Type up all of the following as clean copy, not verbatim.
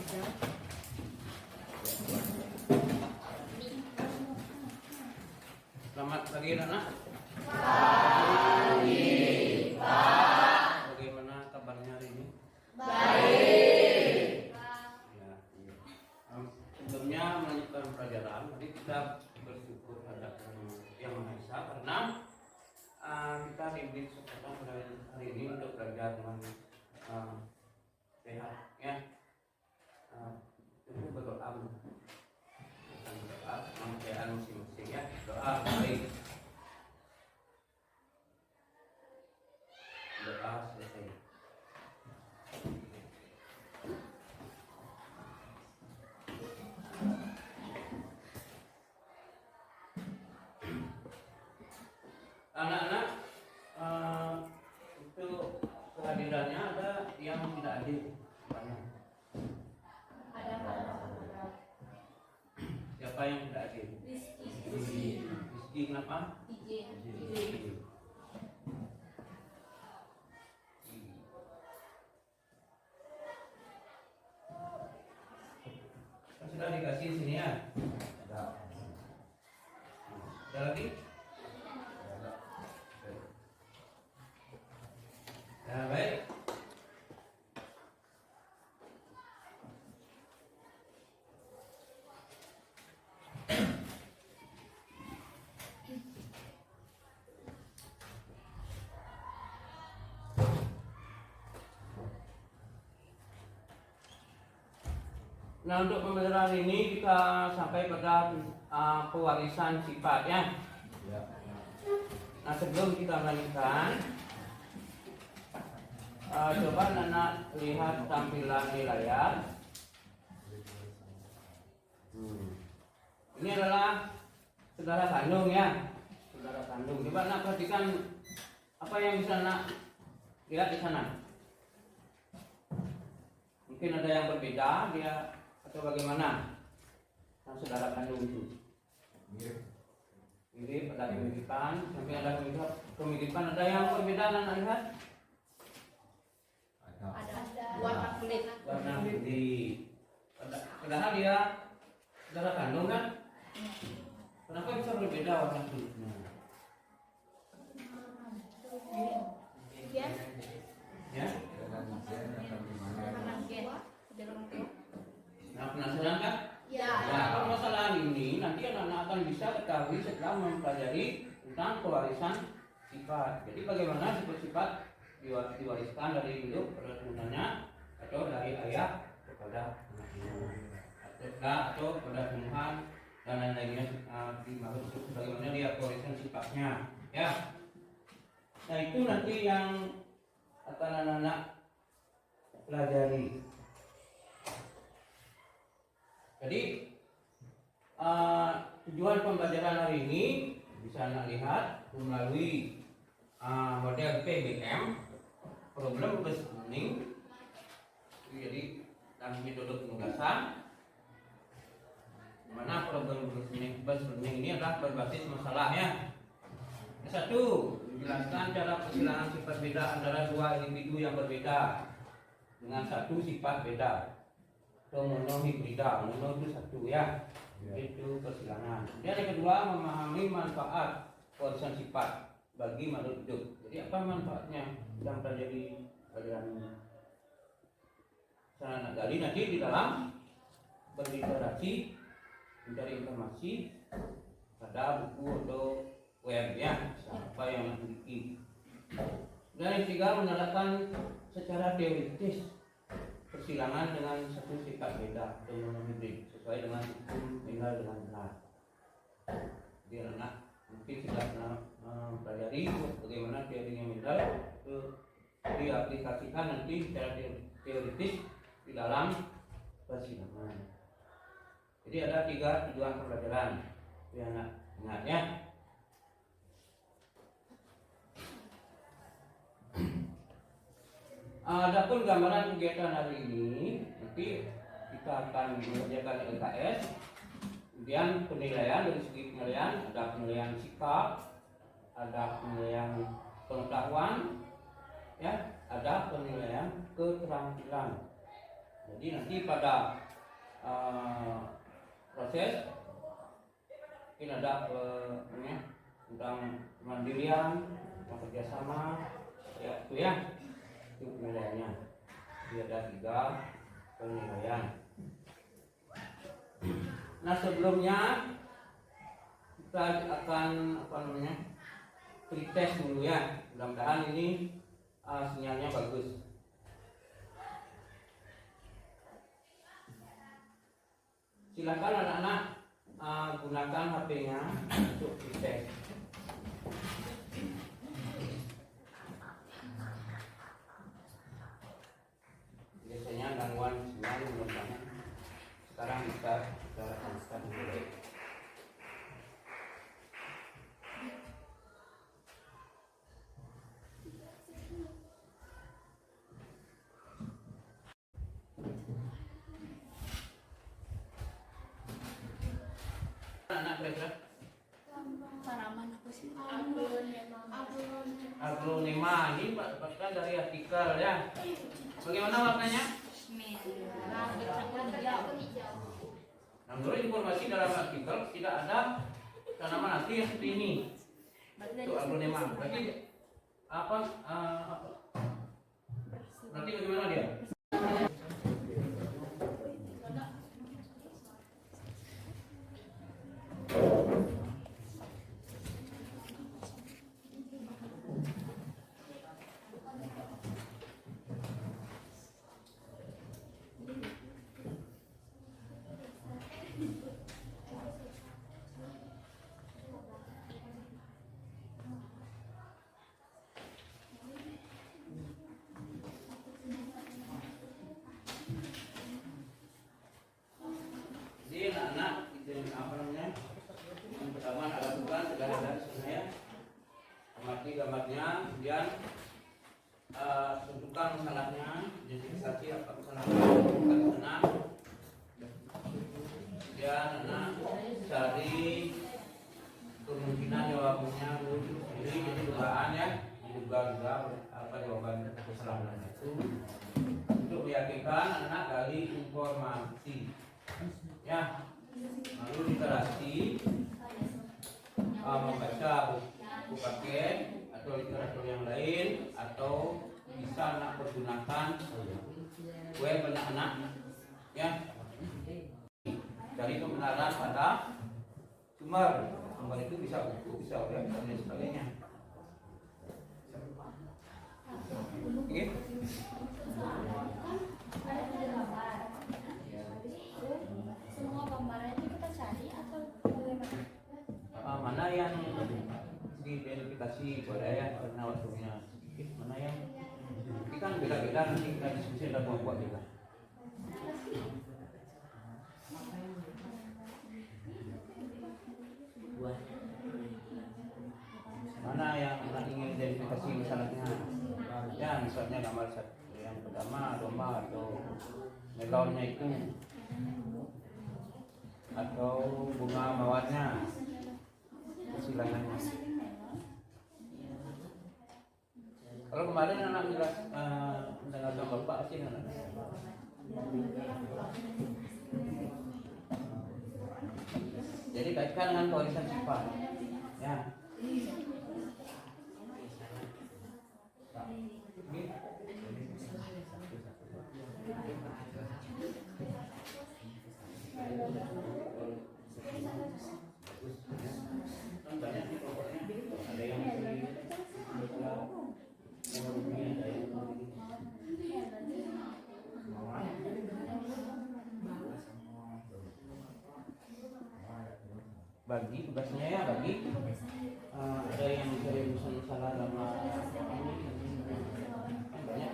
Selamat pagi anak-anak. Pagi, Pak. Bagaimana kabarnya hari ini? Baik. Ya, iya. Sebelumnya melanjutkan pelajaran, tadi kita bersyukur pada Yang Maha Esa karena kita diberi kesempatan pada hari ini untuk belajar dengan sehat, ya. Itu berdoa, kemanusiaan masing-masing, ya. Doa baik. Doa selesai. Anak-anak, untuk kehadirannya ada yang tidak hadir. Banyak. Ada Pak. Siapa yang tidak hadir? Rizky. Rizky kenapa? Izin. Sudah dikasih sini, ya? Ada lagi? Ya, baik. Nah, untuk pembelajaran hari ini kita sampai pada pewarisan sifat, ya. Nah, sebelum kita melanjutkan, coba anak lihat tampilan di layar. Ini adalah saudara kandung, ya. Saudara kandung. Coba anak perhatikan apa yang bisa anak lihat di sana. Mungkin ada yang berbeda dia atau bagaimana? Nah, saudara kandung itu mirip, ada kemiripan, sampai ada kemiripan, ada yang berbeda anak lihat. Ada. Warna kulit. Warna putih. Padahal dia saudara kandung, kan? Kenapa bisa berbeda warna kulitnya? Gen. Ya? Warna gen. Dari orang tua. Nah, penasaran, kan? Ya. Nah, permasalahan ini nanti anak-anak akan bisa ketahui setelah mempelajari tentang pewarisan sifat. Jadi bagaimana sifat-sifat diwariskan dari induk pada turunannya atau dari ayah kepada anaknya atau pada tumbuhan dan lain-lainnya dimaksud bagaimana dia wariskan sifatnya, ya. Nah, itu nanti yang akan anak-anak pelajari. Jadi tujuan pembelajaran hari ini bisa anak lihat melalui model PBM, problem based learning. Jadi dan metode penugasan, di mana problem based learning ini adalah berbasis masalah, ya. Satu, menjelaskan cara persilangan sifat beda antara dua individu yang berbeda dengan satu sifat beda. Monohibrida, mono itu satu, ya. Itu persilangan. Dan yang kedua, memahami manfaat warisan sifat bagi makhluk hidup. Jadi apa manfaatnya yang terjadi pelajaran ini? Saya nak gali nanti di dalam berliterasi, mencari informasi pada buku atau web, ya, siapa yang memiliki. Dan yang ketiga, menerapkan secara teoritis persilangan dengan satu sifat beda atau monohibrid sesuai dengan hukum meninggal dengan benar. Jadi anak mungkin sudah pernah mempelajari bagaimana teorinya meninggal itu diaplikasikan nanti secara teoritis di dalam persilangan. Jadi ada 3 tujuan pembelajaran yang anak ingat, ya. Adapun gambaran kegiatan hari ini nanti kita akan mengerjakan LKS, kemudian penilaian. Dari segi penilaian ada penilaian sikap, ada penilaian pengetahuan, ya, ada penilaian keterampilan. Jadi nanti pada proses mungkin ada tentang kemandirian, kerjasama, ya itu ya, itu penilaiannya. Jadi ada 3 penilaian. Nah sebelumnya kita akan pretest dulu ya. Mudah-mudahan ini sinyalnya bagus. Silakan anak-anak gunakan HP-nya untuk pretest. Biasanya gangguan sinyal mudah-mudahan sekarang bisa kita mulai. Anak kira-kira Tanaman apa sih? aglonema ini bahkan dari artikel ya. Bagaimana warnanya? Nah, menurut informasi dalam artikel tidak ada tanaman asli yang seperti ini. Itu aglonema. Berarti apa? Berarti bagaimana dia? Jadi anak-anak apa namanya? Yang pertama anak lakukan segala saya amati gambarnya, kemudian tentukan masalahnya, identifikasi apa kesalahannya, bukan sana. Kemudian anak cari kemungkinan jawabannya dulu sendiri, jadi dugaan ya, diduga apa jawaban kesalahan itu. Untuk meyakinkan anak gali informasi. Ya, lalu literasi membaca buku paket atau literatur yang lain, atau bisa anak pergunakan web anak-anak ya, dari kebenaran pada sumber itu bisa buku, bisa web dan lain sebagainya. Oke. Semua gambaran itu kita cari atau bagaimana? Mana yang diidentifikasi pada ya, karena waktunya sedikit, mana yang ini kan beda-beda, nanti kita diskusi dan buat juga. Mana yang anak ingin identifikasi misalnya, ya misalnya gambar yang pertama domba atau melonnya itu, atau bunga mawarnya, kesilangannya. Kalau kemarin anak jelas mendengarkan bapak sih anak. Jadi kaitkan dengan kewarisan sifat, ya. Bagi tugasnya ya, bagi ada yang mencari masalah lama banyak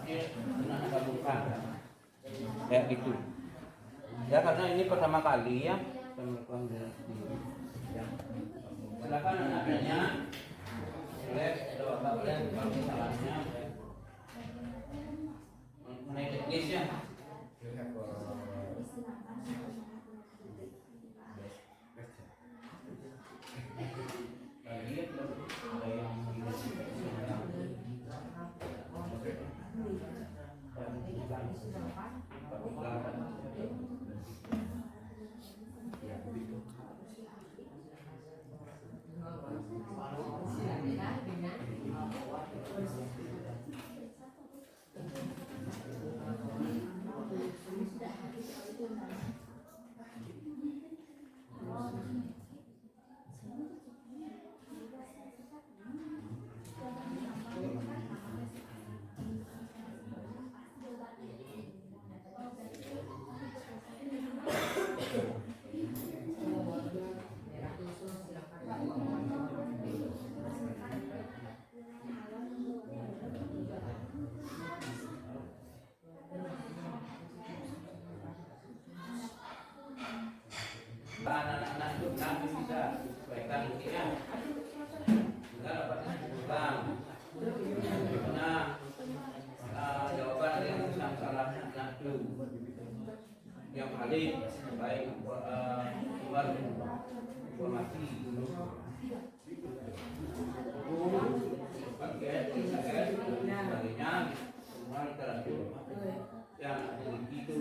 dia pernah gabungkan kayak gitu ya, karena ini pertama kali ya melakukan ya. Silakan anak-anaknya boleh bapak boleh kalau misalnya mengenai teknisnya. Anak-anak itu nanti bisa sesuaikan mungkinnya. Enggak dapatnya pulang. Nah, jawaban dari yang salahnya itu yang paling baik buat informasi paket sebagainya semua literatur yang itu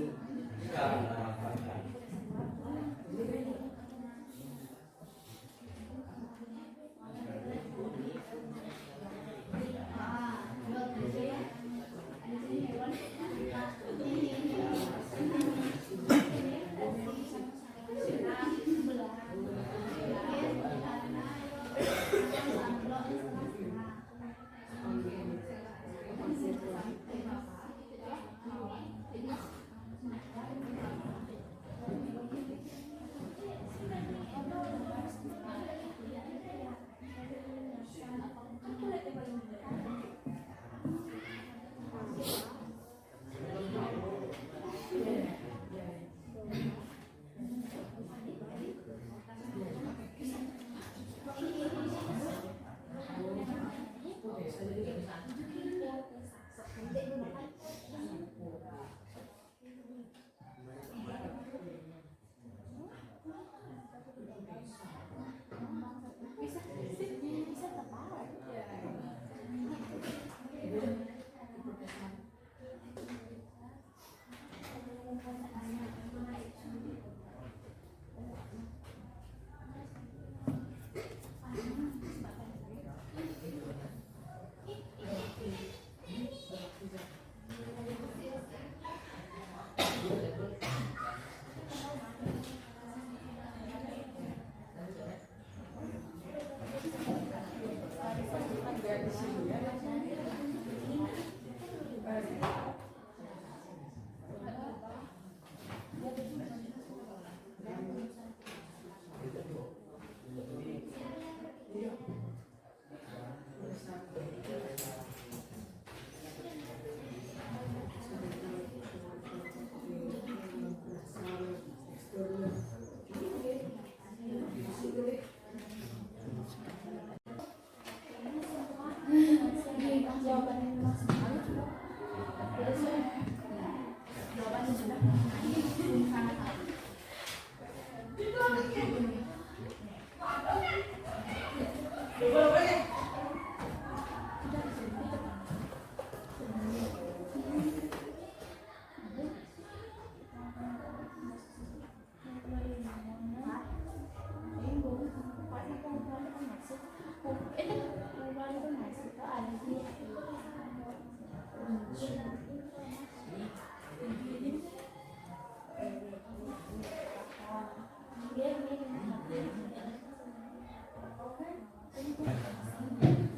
bisa memanfaatkan.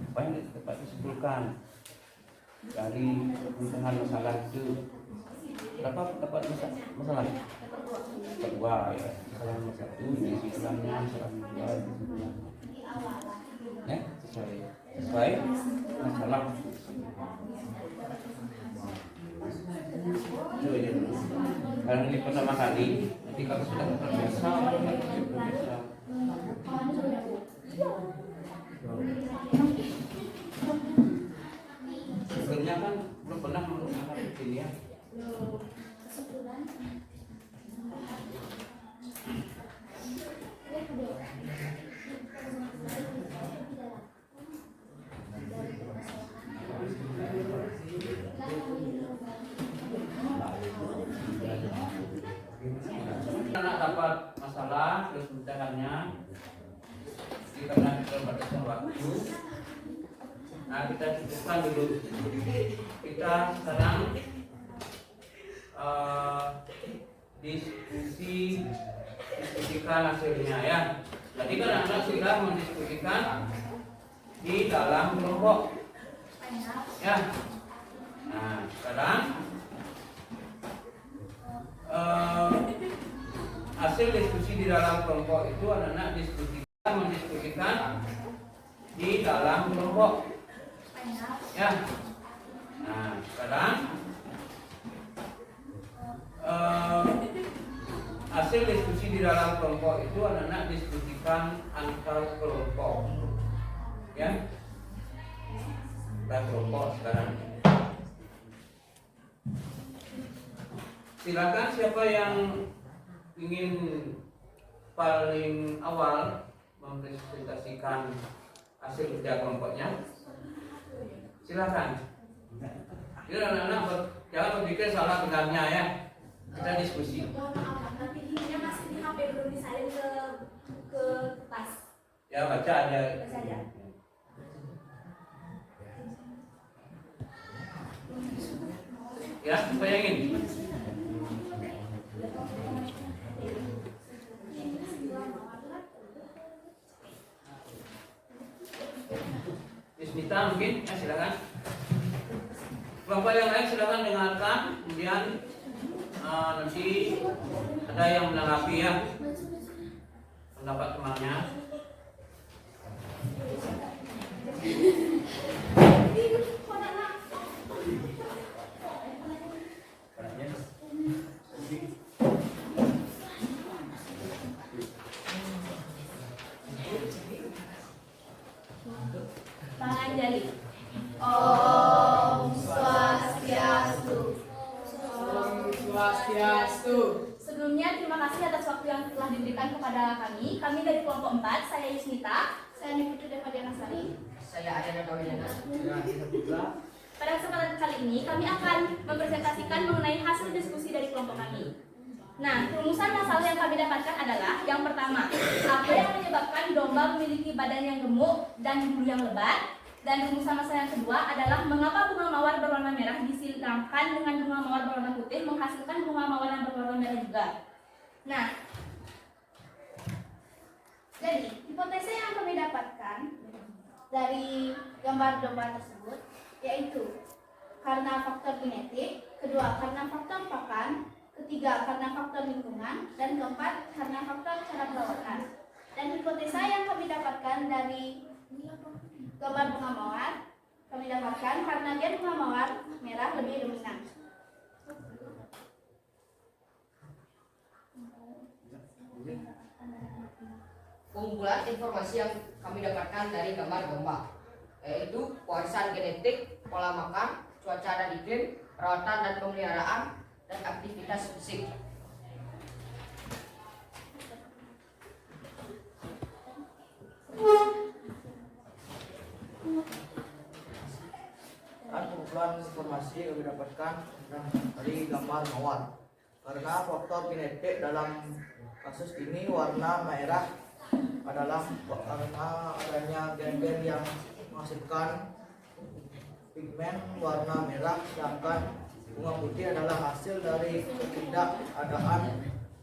Apa yang dapat disimpulkan dari pemecahan masalah itu? Berapa dapat masalah? Kedua ya, masalah nomor 1 di kesimpulannya, masalah kedua di kesimpulan. Ya, sesuai masalah. Kalau ini pertama kali, nanti kalau sudah terbiasa, sebelumnya kan belum pernah menggunakan ini ya. fokuskan dulu. Kita sekarang diskusikan hasilnya ya. Tadi kan anak sudah mendiskusikan di dalam kelompok ya. Nah sekarang hasil diskusi di dalam kelompok itu anak-anak mendiskusikan di dalam kelompok ya. Nah sekarang hasil diskusi di dalam kelompok itu anak-anak diskusikan antar kelompok ya. Kita kelompok sekarang. Silakan siapa yang ingin paling awal mempresentasikan hasil kerja kelompoknya. Silakan. Jadi anak-anak jangan berpikir salah benarnya ya. Kita diskusi. Nanti ininya masih di HP belum disalin ke tas. Ya baca aja. Baca aja. Ya, bayangin. Bismita mungkin, ya silakan. Kelompok yang lain silakan dengarkan, kemudian nanti ada yang menanggapi ya pendapat temannya. Tangan jari. Om Swastiastu. Om Swastiastu. Sebelumnya terima kasih atas waktu yang telah diberikan kepada kami. Kami dari kelompok 4, saya Yusnita, saya Niputu Devadiana Sari. Saya Adana Kawinana. Pada kesempatan kali ini kami akan mempresentasikan mengenai hasil diskusi dari kelompok kami. Nah, rumusan masalah yang kami dapatkan adalah yang pertama, apa yang menyebabkan domba memiliki badan yang gemuk dan bulu yang lebat? Dan rumusan masalah yang kedua adalah mengapa bunga mawar berwarna merah disiramkan dengan bunga mawar berwarna putih menghasilkan bunga mawar yang berwarna merah juga. Nah, jadi hipotesa yang kami dapatkan dari gambar domba tersebut yaitu karena faktor genetik, kedua karena faktor pakan, ketiga karena faktor lingkungan, dan keempat karena faktor cara perawatan. Dan hipotesa yang kami dapatkan dari gambar bunga mawar kami dapatkan karena gen bunga mawar merah lebih dominan. Kumpulan informasi yang kami dapatkan dari gambar domba, yaitu warisan genetik, pola makan, cuaca dan iklim, perawatan dan pemeliharaan, dan aktivitas fisik. Kumpulan informasi yang didapatkan dari gambar mawar. Karena faktor genetik dalam kasus ini warna merah adalah karena adanya gen-gen yang menghasilkan pigmen warna merah, sedangkan bunga putih adalah hasil dari ketidakadaan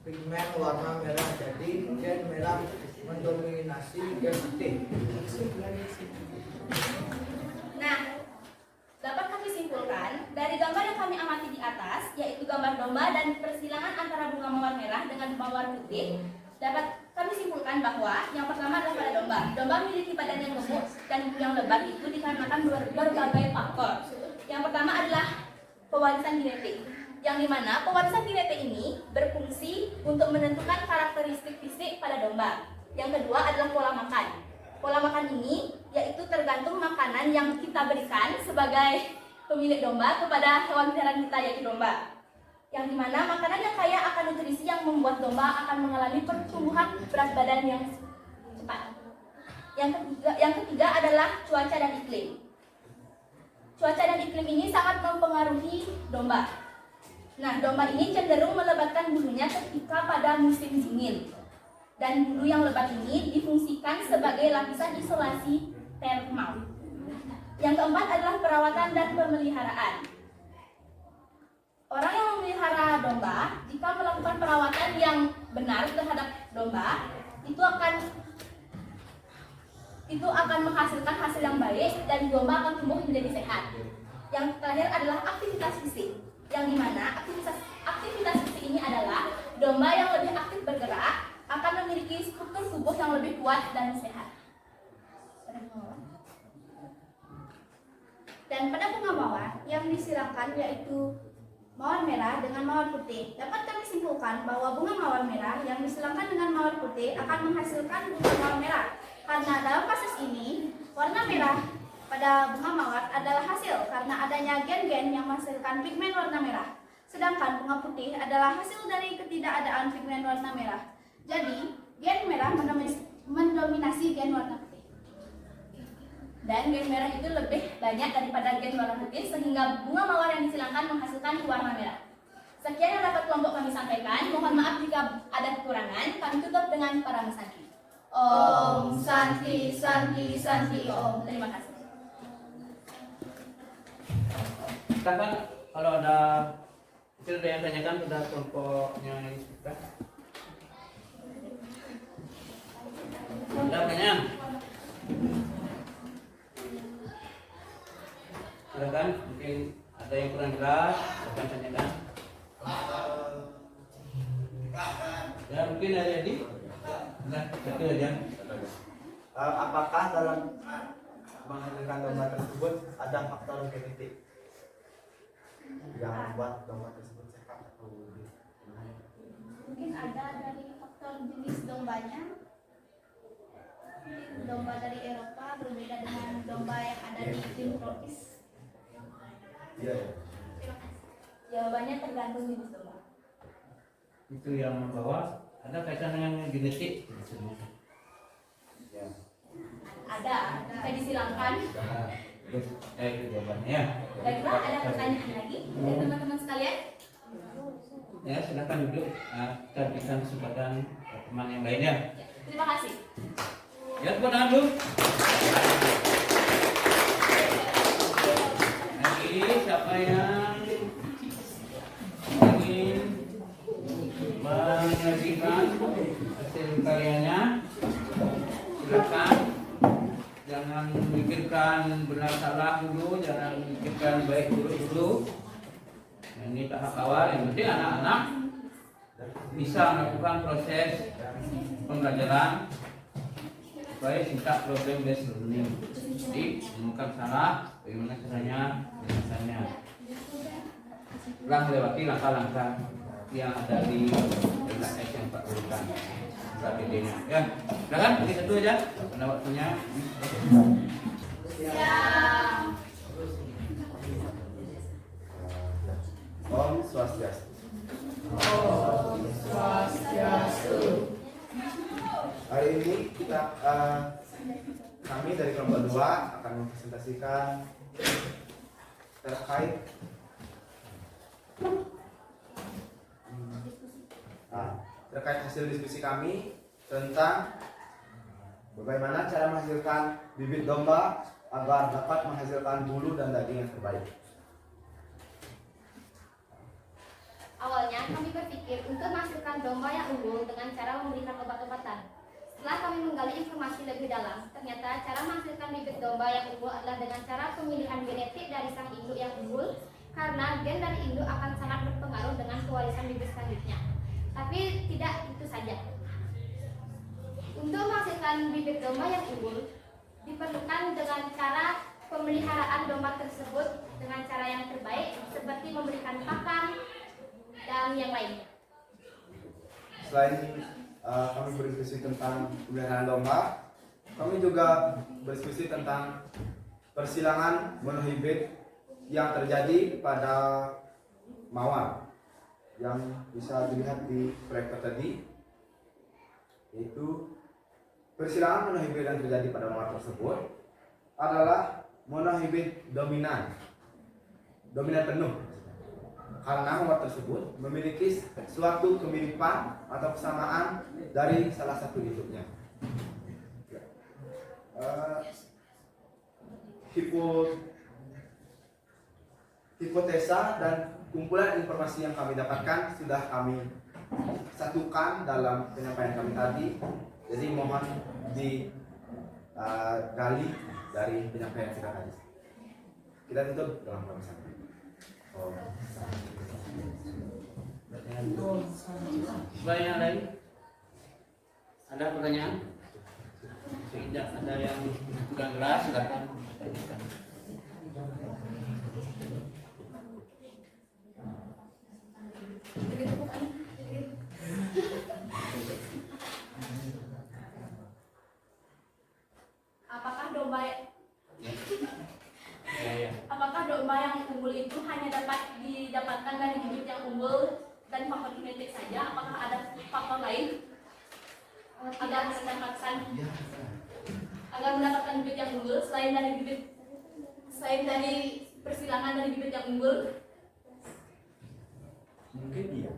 pigmen warna merah. Jadi gen merah mendominasi gen putih. Nah, dapat kami simpulkan dari gambar yang kami amati di atas, yaitu gambar domba dan persilangan antara bunga mawar merah dengan bunga mawar putih, dapat kami simpulkan bahwa yang pertama adalah pada domba. Domba memiliki badan yang gemuk dan bulu yang lebat itu dikarenakan berbagai faktor. Yang pertama adalah pewarisan genetik, yang dimana pewarisan genetik ini berfungsi untuk menentukan karakteristik fisik pada domba. Yang kedua adalah pola makan. Pola makan ini yaitu tergantung makanan yang kita berikan sebagai pemilik domba kepada hewan peliharaan kita, yaitu domba. Yang dimana makanan yang kaya akan nutrisi yang membuat domba akan mengalami pertumbuhan berat badan yang cepat. Yang ketiga adalah cuaca dan iklim. Cuaca dan iklim ini sangat mempengaruhi domba. Nah, domba ini cenderung melebatkan bulunya ketika pada musim dingin. Dan bulu yang lebat ini difungsikan sebagai lapisan isolasi termal. Yang keempat adalah perawatan dan pemeliharaan. Orang yang memelihara domba, jika melakukan perawatan yang benar terhadap domba, itu akan menghasilkan hasil yang baik dan domba akan tumbuh menjadi sehat. Yang terakhir adalah aktivitas fisik, yang dimana aktivitas fisik ini adalah domba yang lebih aktif bergerak akan memiliki struktur tubuh yang lebih kuat dan sehat. Dan pada bunga mawar yang disilangkan yaitu mawar merah dengan mawar putih, dapat kami simpulkan bahwa bunga mawar merah yang disilangkan dengan mawar putih akan menghasilkan bunga mawar merah. Karena dalam kasus ini, warna merah pada bunga mawar adalah hasil karena adanya gen-gen yang menghasilkan pigmen warna merah. Sedangkan bunga putih adalah hasil dari ketidakadaan pigmen warna merah. Jadi, gen merah mendominasi gen warna putih. Dan gen merah itu lebih banyak daripada gen warna putih sehingga bunga mawar yang disilangkan menghasilkan warna merah. Sekian yang dapat kelompok kami sampaikan. Mohon maaf jika ada kekurangan. Kami tutup dengan para santi. Om Santi Santi Santi Om. Terima kasih. Silakan kalau ada yang tanyakan pada kelompoknya ini sudah. Ada pertanyaan? Silakan, mungkin ada yang kurang jelas, silakan tanyakan. Ya mungkin ada jadi. Nah, betul aja. Apakah dalam menghasilkan domba tersebut ada faktor genetik yang membuat domba tersebut sehat atau lebih? Mungkin ada dari faktor jenis dombanya. Domba dari Eropa berbeda dengan domba yang ada di iklim tropis. Iya. Jawabannya tergantung jenis domba. Itu yang membawa ada kaitan dengan genetik. Ya. Ada, bisa disilangkan. Itu jawabannya ya. Baiklah, ada pertanyaan lagi dari teman-teman sekalian? Ya, silakan duduk. Kita berikan kesempatan ke teman yang lainnya. Ya, terima kasih. Ya, tepuk tangan dulu. Lagi, siapa yang ingin menyaksikan hasil karyanya? Silakan. Jangan memikirkan benar salah dulu, jangan memikirkan baik buruk dulu. Ini tahap awal, yang penting anak-anak bisa melakukan proses pembelajaran supaya singkat problem based learning. Jadi menemukan salah, bagaimana caranya penyelesaiannya. Telah melewati langkah-langkah yang ada di LKS yang Pak berikan KPD-nya. Ya, silakan ini satu aja. Karena waktunya. Om Swastiastu. Om Swastiastu. Hari ini kami dari kelompok 2 akan mempresentasikan terkait hasil diskusi kami tentang bagaimana cara menghasilkan bibit domba agar dapat menghasilkan bulu dan daging yang terbaik. Awalnya kami berpikir untuk menghasilkan domba yang unggul dengan cara memberikan obat-obatan. Setelah kami menggali informasi lebih dalam, ternyata cara menghasilkan bibit domba yang unggul adalah dengan cara pemilihan genetik dari sang induk yang unggul, karena gen dari induk akan sangat berpengaruh dengan pewarisan bibit selanjutnya. Tapi tidak itu saja. Untuk menghasilkan bibit domba yang unggul, diperlukan dengan cara pemeliharaan domba tersebut dengan cara yang terbaik, seperti memberikan pakan dan yang lainnya. Selain kami berdiskusi tentang pemeliharaan domba, kami juga berdiskusi tentang persilangan monohibrid yang terjadi pada mawar yang bisa dilihat di proyektor tadi, yaitu persilangan monohibrid yang terjadi pada mawar tersebut adalah monohibrid dominan penuh, karena mawar tersebut memiliki suatu kemiripan atau kesamaan dari salah satu induknya. hipotesa dan kumpulan informasi yang kami dapatkan sudah kami satukan dalam penyampaian kami tadi. Jadi mohon digali dari penyampaian kita tadi. Kita tutup dengan pembahasan. Banyak lagi? Ada pertanyaan? Tidak ada yang kurang jelas, silakan. Apakah domba Ya. apakah domba yang unggul itu hanya dapat didapatkan dari bibit yang unggul dan faktor genetik saja? Apakah ada faktor lain agar mendapatkan bibit yang unggul selain dari persilangan dari bibit yang unggul? Mungkin iya.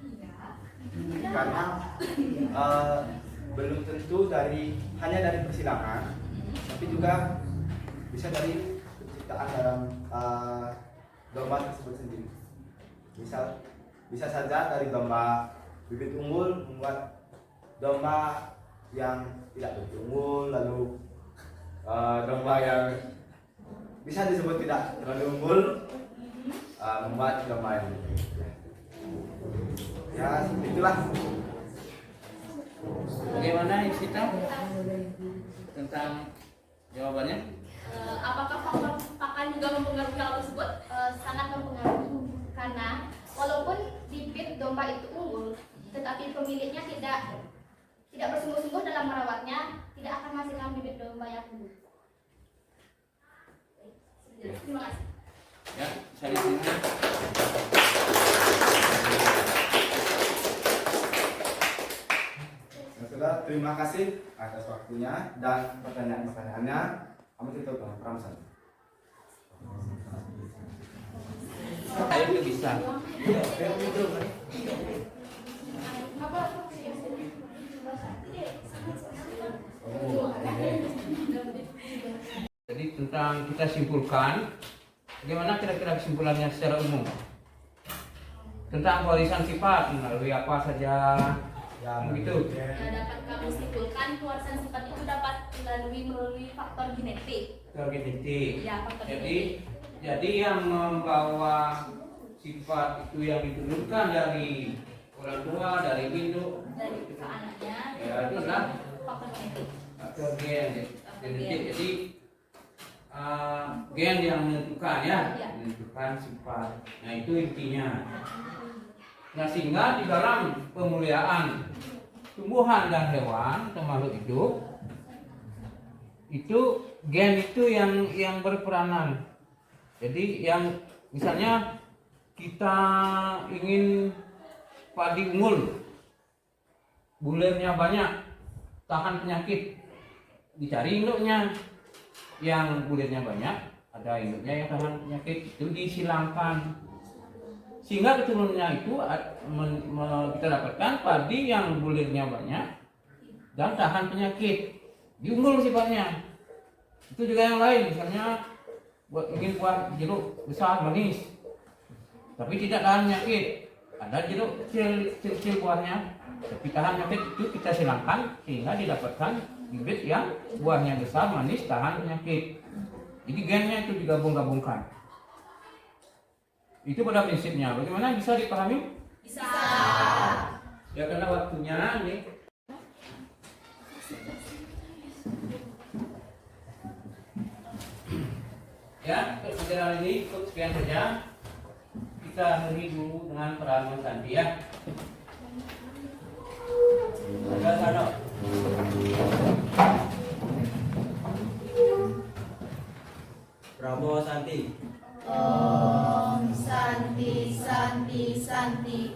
Iya. Karena belum tentu hanya dari persilangan, tapi juga bisa dari penciptaan dalam domba tersebut sendiri. Bisa saja dari domba bibit unggul membuat domba yang tidak begitu unggul, lalu domba yang bisa disebut tidak terlalu unggul membuat domba yang ya seperti itulah. Bagaimana Isita tentang jawabannya? Apakah faktor pakan juga mempengaruhi hal tersebut? Sangat mempengaruhi karena walaupun bibit domba itu unggul, tetapi pemiliknya tidak bersungguh-sungguh dalam merawatnya, tidak akan menghasilkan bibit domba yang unggul. Terima kasih. Ya, saya di sini. Saudara, terima kasih atas waktunya dan pertanyaan-pertanyaannya. Kami tutup dengan pramusan. Saya itu bisa. Jadi tentang kita simpulkan, bagaimana kira-kira kesimpulannya secara umum tentang warisan sifat melalui apa saja, begitu. Dapat kami simpulkan warisan sifat itu dapat melalui faktor genetik. Faktor genetik. Ya, faktor Jadi genetik. yang membawa sifat itu yang diturunkan dari orang tua, dari induk, Dari ke anaknya. ya itu adalah Faktor genetik. faktor genetik. Jadi gen yang menentukan ya, Ya. menentukan sifat. Nah itu intinya. Nah sehingga di dalam pemuliaan tumbuhan dan hewan termasuk hidup itu gen itu yang berperanan. Jadi yang misalnya kita ingin padi unggul, bulirnya banyak, tahan penyakit, dicari induknya yang bulirnya banyak, ada induknya yang tahan penyakit, itu disilangkan sehingga keturunannya itu kita dapatkan padi yang bulirnya banyak dan tahan penyakit, diunggul sifatnya. Itu juga yang lain, misalnya ingin buat jeruk besar manis tapi tidak tahan penyakit, ada jeruk kecil buahnya tapi tahan penyakit, itu kita silangkan sehingga didapatkan bibit yang buahnya besar manis tahan penyakit. Jadi gennya itu digabung-gabungkan. Itu pada prinsipnya. Bagaimana bisa dipahami? Bisa. Ya karena waktunya nih. Ya, pelajaran ini cukup sekian saja. Kita akhiri dulu dengan peramuan Santi ya. Ada sana. Prabowo Santi. Om Santi Santi Santi.